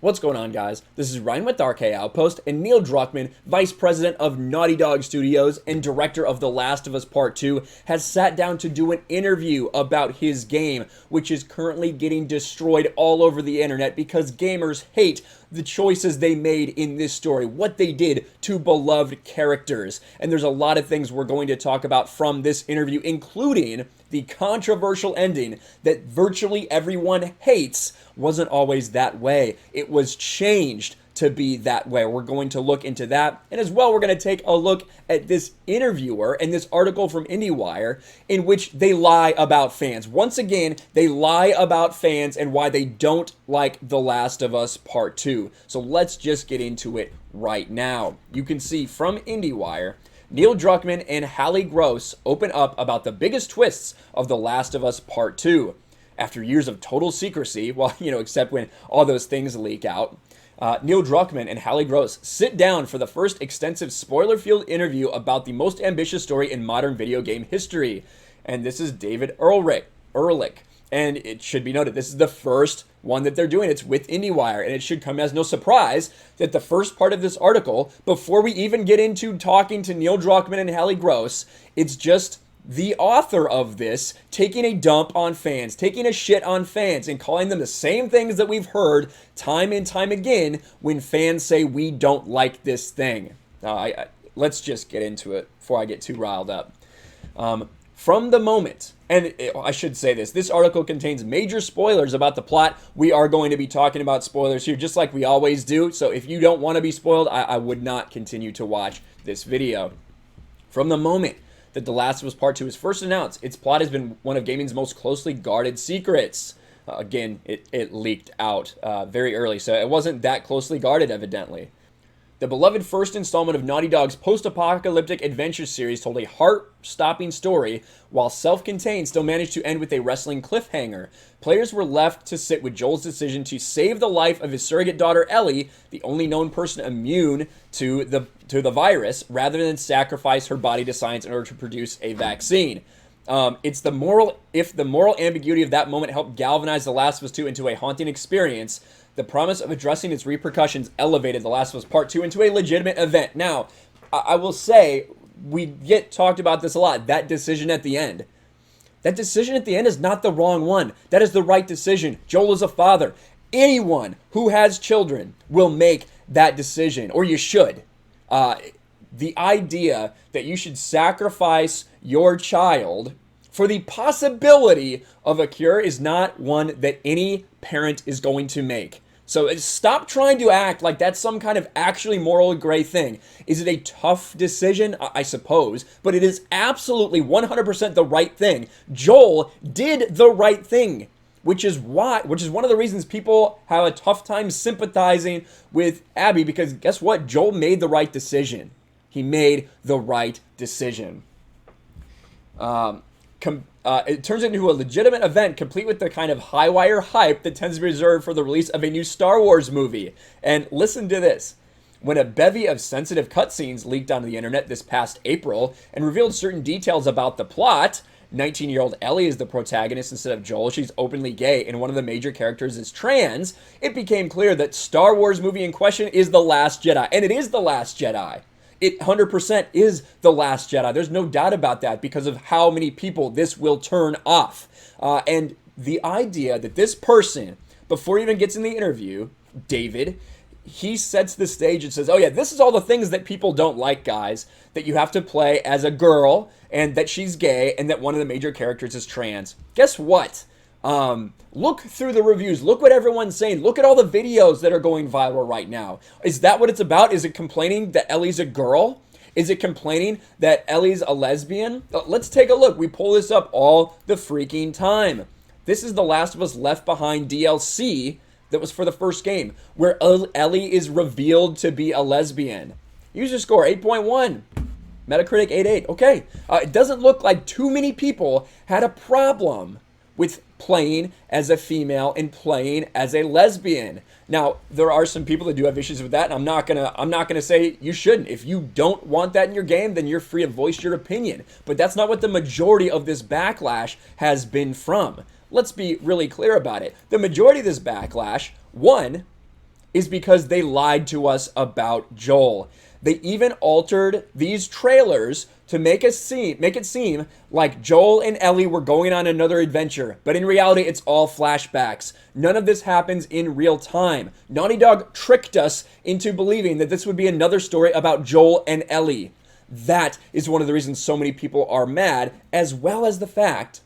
What's going on, guys? This is Ryan with Dark Outpost, and Neil Druckmann, Vice President of Naughty Dog Studios and Director of The Last of Us Part 2, has sat down to do an interview about his game, which is currently getting destroyed all over the internet because gamers hate the choices they made in this story, what they did to beloved characters. And there's a lot of things we're going to talk about from this interview, including the controversial ending that virtually everyone hates wasn't always that way. It was changed to be that way. We're going to look into that. And as well, we're going to take a look at this interviewer and this article from IndieWire in which they lie about fans. Once again, they lie about fans and why they don't like The Last of Us Part 2. So let's just get into it right now. You can see from IndieWire, Neil Druckmann and Hallie Gross open up about the biggest twists of The Last of Us Part 2. After years of total secrecy, well, except when all those things leak out, Neil Druckmann and Hallie Gross sit down for the first extensive spoiler-filled interview about the most ambitious story in modern video game history. And this is David Ehrlich. And it should be noted, this is the first one that they're doing. It's with IndieWire, and it should come as no surprise that the first part of this article, before we even get into talking to Neil Druckmann and Hallie Gross, it's just the author of this taking a dump on fans, taking a shit on fans, and calling them the same things that we've heard time and time again when fans say we don't like this thing. Let's just get into it before I get too riled up. From the moment, and I should say this article contains major spoilers about the plot. We are going to be talking about spoilers here, just like we always do. So if you don't want to be spoiled, I would not continue to watch this video. From the moment that The Last of Us Part 2 is first announced, its plot has been one of gaming's most closely guarded secrets. Again, it leaked out very early, so it wasn't that closely guarded, evidently. The beloved first installment of Naughty Dog's post-apocalyptic adventure series told a heart-stopping story, while self-contained still managed to end with a wrestling cliffhanger. Players were left to sit with Joel's decision to save the life of his surrogate daughter Ellie, the only known person immune to the virus, rather than sacrifice her body to science in order to produce a vaccine. If the moral ambiguity of that moment helped galvanize The Last of Us 2 into a haunting experience, the promise of addressing its repercussions elevated The Last of Us Part 2 into a legitimate event. Now, I will say, we get talked about this a lot, that decision at the end. That decision at the end is not the wrong one. That is the right decision. Joel is a father. Anyone who has children will make that decision, or you should. The idea that you should sacrifice your child for the possibility of a cure is not one that any parent is going to make. So stop trying to act like that's some kind of actually moral gray thing. Is it a tough decision? I suppose, but it is absolutely 100% the right thing. Joel did the right thing, which is one of the reasons people have a tough time sympathizing with Abby, because guess what? Joel made the right decision. He made the right decision. It turns into a legitimate event, complete with the kind of high-wire hype that tends to be reserved for the release of a new Star Wars movie. And listen to this. When a bevy of sensitive cutscenes leaked onto the internet this past April and revealed certain details about the plot, 19-year-old Ellie is the protagonist instead of Joel. She's openly gay, and one of the major characters is trans. It became clear that Star Wars movie in question is The Last Jedi, and it is The Last Jedi. It 100% is The Last Jedi. There's no doubt about that because of how many people this will turn off. And the idea that this person, before he even gets in the interview, David, he sets the stage and says, oh yeah, this is all the things that people don't like, guys. That you have to play as a girl, and that she's gay, and that one of the major characters is trans. Guess what? Look through the reviews. Look what everyone's saying. Look at all the videos that are going viral right now. Is that what it's about? Is it complaining that Ellie's a girl? Is it complaining that Ellie's a lesbian? Let's take a look. We pull this up all the freaking time. This is The Last of Us Left Behind DLC that was for the first game, where Ellie is revealed to be a lesbian. User score 8.1. Metacritic 8.8. Okay. It doesn't look like too many people had a problem with playing as a female and playing as a lesbian. Now, there are some people that do have issues with that, and I'm not gonna say you shouldn't. If you don't want that in your game, then you're free to voice your opinion. But that's not what the majority of this backlash has been from. Let's be really clear about it. The majority of this backlash, one, is because they lied to us about Joel. They even altered these trailers to make it seem like Joel and Ellie were going on another adventure, but in reality, it's all flashbacks. None of this happens in real time. Naughty Dog tricked us into believing that this would be another story about Joel and Ellie. That is one of the reasons so many people are mad, as well as the fact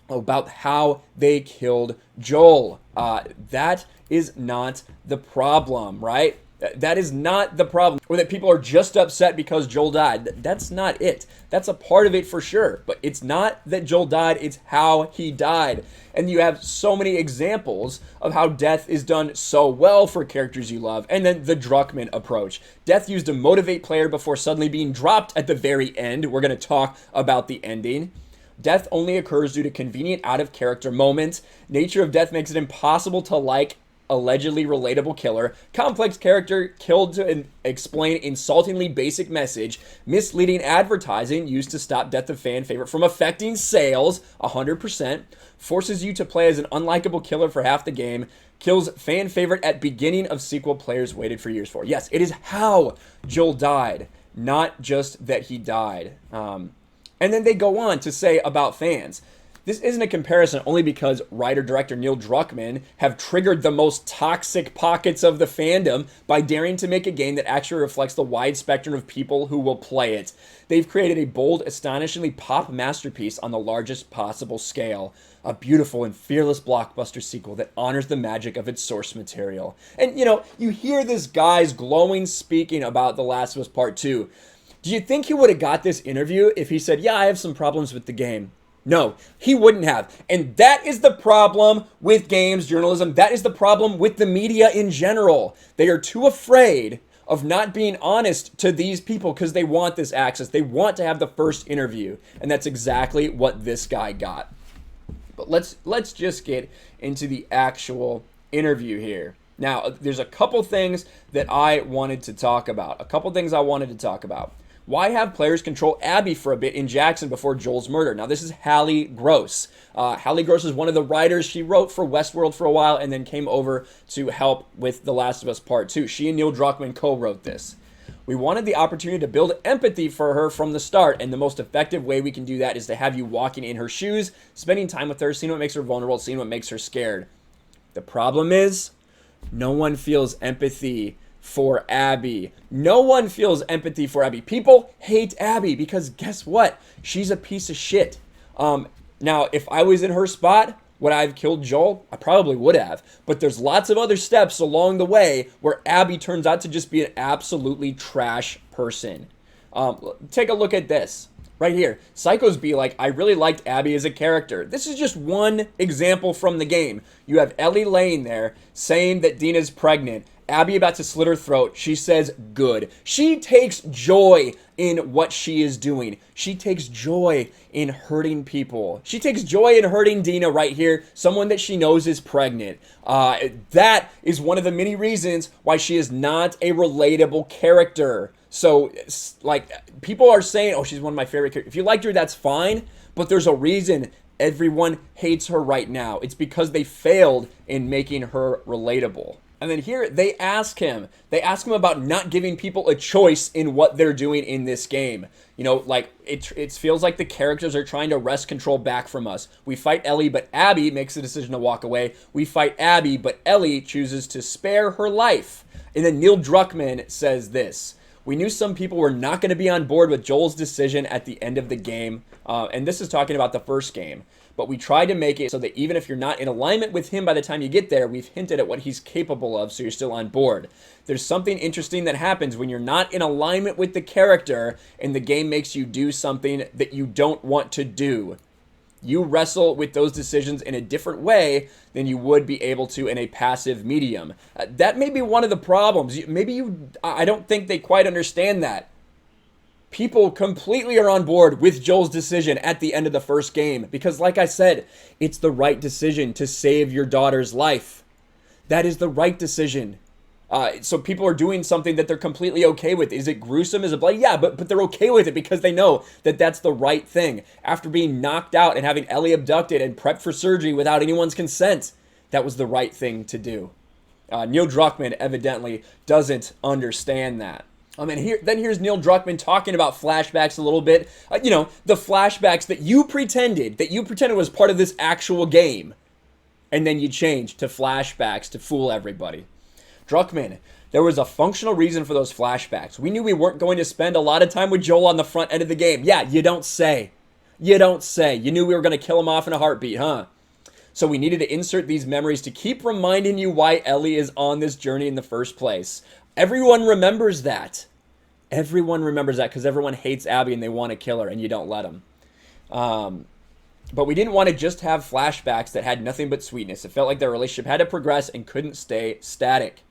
about how they killed Joel. That is not the problem, right? That is not the problem. Or that people are just upset because Joel died. That's not it. That's a part of it for sure. But it's not that Joel died, it's how he died. And you have so many examples of how death is done so well for characters you love. And then the Druckmann approach. Death used to motivate player before suddenly being dropped at the very end. We're going to talk about the ending. Death only occurs due to convenient out-of-character moments. Nature of death makes it impossible to like allegedly relatable killer. Complex character killed to explain insultingly basic message. Misleading advertising used to stop death of fan favorite from affecting sales 100%. Forces you to play as an unlikable killer for half the game. Kills fan favorite at beginning of sequel players waited for years for. Yes, it is how Joel died, not just that he died. And then they go on to say about fans. This isn't a comparison only because writer-director Neil Druckmann have triggered the most toxic pockets of the fandom by daring to make a game that actually reflects the wide spectrum of people who will play it. They've created a bold, astonishingly pop masterpiece on the largest possible scale. A beautiful and fearless blockbuster sequel that honors the magic of its source material. And, you hear this guy's glowing speaking about The Last of Us Part 2. Do you think he would have got this interview if he said, yeah, I have some problems with the game? No, he wouldn't have. And that is the problem with games journalism. That is the problem with the media in general. They are too afraid of not being honest to these people because they want this access. They want to have the first interview. And that's exactly what this guy got. But let's just get into the actual interview here. Now, there's a couple things that I wanted to talk about. Why have players control Abby for a bit in Jackson before Joel's murder? Now, this is Hallie Gross. Hallie Gross is one of the writers. She wrote for Westworld for a while and then came over to help with The Last of Us Part 2. She and Neil Druckmann co-wrote this. We wanted the opportunity to build empathy for her from the start, and the most effective way we can do that is to have you walking in her shoes, spending time with her, seeing what makes her vulnerable, seeing what makes her scared. The problem is, no one feels empathy for Abby. No one feels empathy for Abby. People hate Abby because guess what? She's a piece of shit. Now, if I was in her spot, would I have killed Joel? I probably would have. But there's lots of other steps along the way where Abby turns out to just be an absolutely trash person. Take a look at this. Right here. Psychos be like, I really liked Abby as a character. This is just one example from the game. You have Ellie laying there saying that Dina's pregnant. Abby about to slit her throat. She says, good. She takes joy in what she is doing. She takes joy in hurting people. She takes joy in hurting Dina right here, someone that she knows is pregnant. That is one of the many reasons why she is not a relatable character. So, like, people are saying, oh, she's one of my favorite characters. If you liked her, that's fine, but there's a reason everyone hates her right now. It's because they failed in making her relatable. And then here, they ask him about not giving people a choice in what they're doing in this game. Like, it feels like the characters are trying to wrest control back from us. We fight Ellie, but Abby makes the decision to walk away. We fight Abby, but Ellie chooses to spare her life. And then Neil Druckmann says this. We knew some people were not going to be on board with Joel's decision at the end of the game. And this is talking about the first game. But we tried to make it so that even if you're not in alignment with him by the time you get there, we've hinted at what he's capable of, so you're still on board. There's something interesting that happens when you're not in alignment with the character and the game makes you do something that you don't want to do. You wrestle with those decisions in a different way than you would be able to in a passive medium. That may be one of the problems. I don't think they quite understand that. People completely are on board with Joel's decision at the end of the first game because, like I said, it's the right decision to save your daughter's life. That is the right decision. So people are doing something that they're completely okay with. Is it gruesome? Is it bloody? Yeah, but they're okay with it because they know that that's the right thing. After being knocked out and having Ellie abducted and prepped for surgery without anyone's consent, that was the right thing to do. Neil Druckmann evidently doesn't understand that. And here's Neil Druckmann talking about flashbacks a little bit. You know, the flashbacks that you pretended was part of this actual game. And then you changed to flashbacks to fool everybody. Druckmann, there was a functional reason for those flashbacks. We knew we weren't going to spend a lot of time with Joel on the front end of the game. Yeah, you don't say. You don't say. You knew we were going to kill him off in a heartbeat, huh? So we needed to insert these memories to keep reminding you why Ellie is on this journey in the first place. Everyone remembers that. Everyone remembers that because everyone hates Abby and they want to kill her and you don't let them. But we didn't want to just have flashbacks that had nothing but sweetness. It felt like their relationship had to progress and couldn't stay static.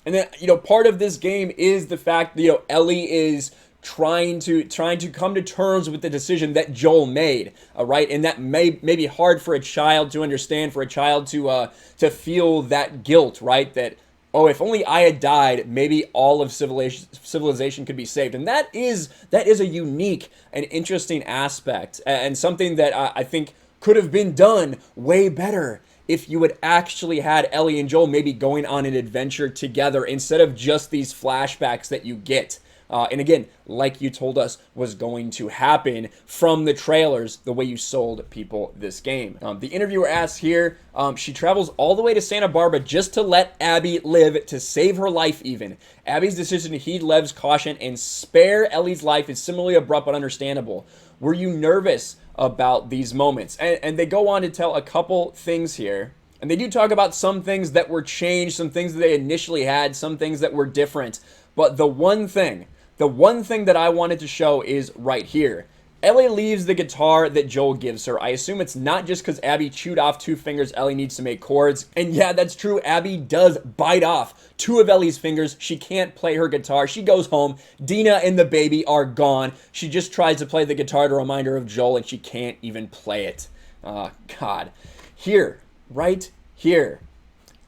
And then, you know, part of this game is the fact that, you know, Ellie is trying to come to terms with the decision that Joel made, right? And that may be hard for a child to understand, for a child to feel that guilt, right? That, oh, if only I had died, maybe all of civilization could be saved. And that is a unique and interesting aspect, and something that I think could have been done way better if you had actually had Ellie and Joel maybe going on an adventure together instead of just these flashbacks that you get. And again, like you told us was going to happen from the trailers, the way you sold people this game. The interviewer asks here, she travels all the way to Santa Barbara just to let Abby live, to save her life even. Abby's decision to heed Lev's caution and spare Ellie's life is similarly abrupt but understandable. Were you nervous about these moments? And they go on to tell a couple things here. And they do talk about some things that were changed, some things that they initially had, some things that were different. But the one thing that I wanted to show is right here. Ellie leaves the guitar that Joel gives her. I assume it's not just because Abby chewed off 2 fingers Ellie needs to make chords. And yeah, that's true. Abby does bite off 2 of Ellie's fingers. She can't play her guitar. She goes home. Dina and the baby are gone. She just tries to play the guitar to remind her of Joel, and she can't even play it. Oh, God. Here, right here.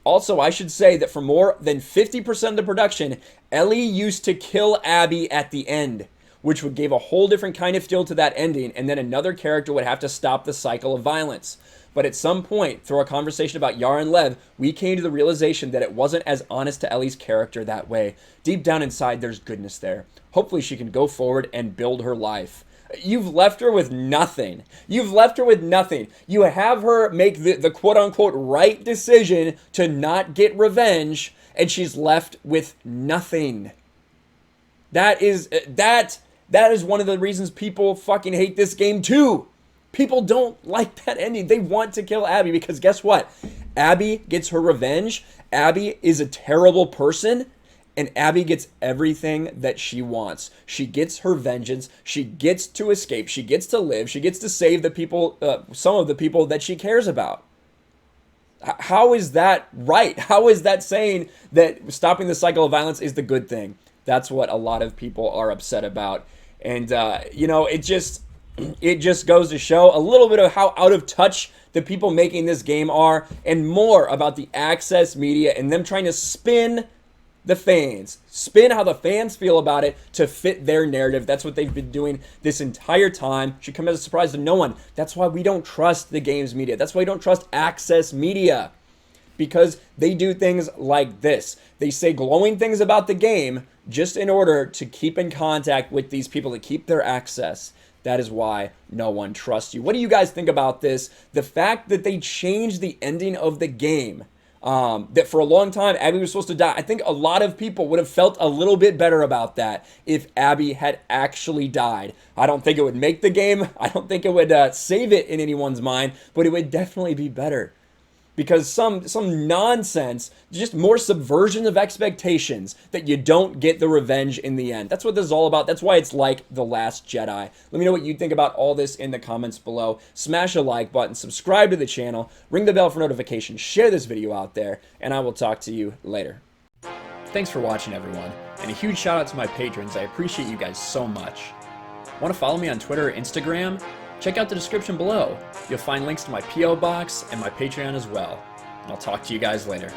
Also, I should say that for more than 50% of the production, Ellie used to kill Abby at the end, which would give a whole different kind of feel to that ending, and then another character would have to stop the cycle of violence. But at some point, through our conversation about Yara and Lev, we came to the realization that it wasn't as honest to Ellie's character that way. Deep down inside, there's goodness there. Hopefully she can go forward and build her life. You've left her with nothing. You've left her with nothing. You have her make the quote-unquote right decision to not get revenge, and she's left with nothing. That is one of the reasons people fucking hate this game too. People don't like that ending. They want to kill Abby because guess what? Abby gets her revenge. Abby is a terrible person. And Abby gets everything that she wants. She gets her vengeance. She gets to escape. She gets to live. She gets to save the people, some of the people that she cares about. How is that right? How is that saying that stopping the cycle of violence is the good thing? That's what a lot of people are upset about. And, you know, it just goes to show a little bit of how out of touch the people making this game are, and more about the access media and them trying to spin the fans. Spin how the fans feel about it to fit their narrative. That's what they've been doing this entire time. Should come as a surprise to no one. That's why we don't trust the games media. That's why we don't trust access media. Because they do things like this. They say glowing things about the game just in order to keep in contact with these people, to keep their access. That is why no one trusts you. What do you guys think about this? The fact that they changed the ending of the game. That for a long time, Abby was supposed to die. I think a lot of people would have felt a little bit better about that if Abby had actually died. I don't think it would make the game. I don't think it would save it in anyone's mind, but it would definitely be better. Because some nonsense, just more subversion of expectations that you don't get the revenge in the end. That's what this is all about. That's why it's like The Last Jedi. Let me know what you think about all this in the comments below. Smash a like button, subscribe to the channel, ring the bell for notifications, share this video out there, and I will talk to you later. Thanks for watching, everyone, and a huge shout out to my patrons. I appreciate you guys so much. Want to follow me on Twitter or Instagram? Check out the description below. You'll find links to my P.O. box and my Patreon as well. And I'll talk to you guys later.